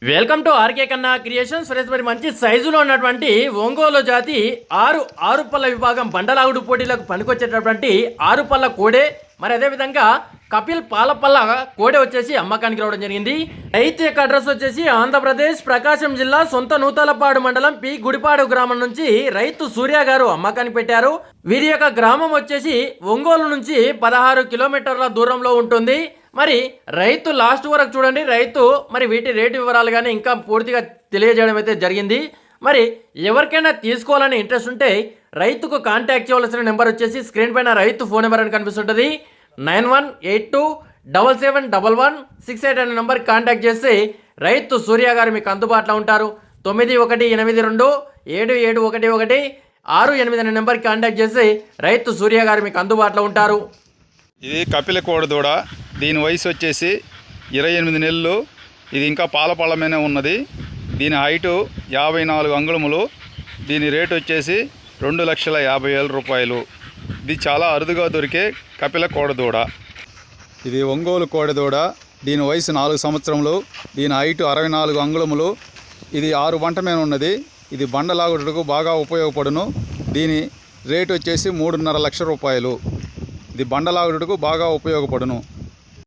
Welcome to RK కన్నా creations friends. మరి మంచి సైజులో ఉన్నటువంటి ఒంగోలు జాతి ఆరు పళ్ళ విభాగం బండలాగుడు పోటీలకు పనికొచ్చేటటువంటి 6 పళ్ళ కోడే, మరి అదేవిధంగా కపిల్ పాలపల్ల కోడే వచ్చేసి అమ్మకానికి రావడం జరిగింది. రైతు యొక్క అడ్రస్ వచ్చేసి ఆంధ్రప్రదేశ్ ప్రకాశం జిల్లా సొంత నూతలపాడు మండలం పి గుడిపాడు గ్రామం నుంచి రైతు సూర్య గారు అమ్మకానికి పెట్టారు. వీరి యొక్క గ్రామం వచ్చేసి ఒంగోలు నుంచి 16 కిలోమీటర్ల దూరంలో ఉంటుంది. మరి రైతు లాస్ట్ వరకు చూడండి. రైతు మరి వీటి రేటు వివరాలు కానీ ఇంకా పూర్తిగా తెలియజేయడం అయితే జరిగింది. మరి ఎవరికైనా తీసుకోవాలని ఇంట్రెస్ట్ ఉంటే రైతుకు కాంటాక్ట్ చేయవలసిన నెంబర్ వచ్చేసి స్క్రీన్ పైన రైతు ఫోన్ నెంబర్ అని కనిపిస్తుంటుంది. 9182771168 అనే నెంబర్కి కాంటాక్ట్ చేసి రైతు సూర్య గారు మీకు అందుబాటులో ఉంటారు. 9182771168 అనే నెంబర్కి కాంటాక్ట్ చేసి రైతు సూర్య గారు మీకు అందుబాటులో ఉంటారు. ఇది కపిల కోడదూడ. దీని వయసు వచ్చేసి 28 నెలలు. ఇది ఇంకా పాలపళ్ళమేనే ఉన్నది. దీని హైటు 54 అంగుళములు. దీని రేటు వచ్చేసి 2,50,000 రూపాయలు. ఇది చాలా అరుదుగా దొరికే కపిల కోడదూడ. ఇది ఒంగోలు కోడదూడ. దీని వయసు 4 సంవత్సరములు. దీని హైటు 64 అంగుళములు. ఇది 6 బంట మీద ఉన్నది. ఇది బండలాగుటకు బాగా ఉపయోగపడును. దీని రేటు వచ్చేసి 3,50,000 రూపాయలు. ఇది బండలాగుటకు బాగా ఉపయోగపడును.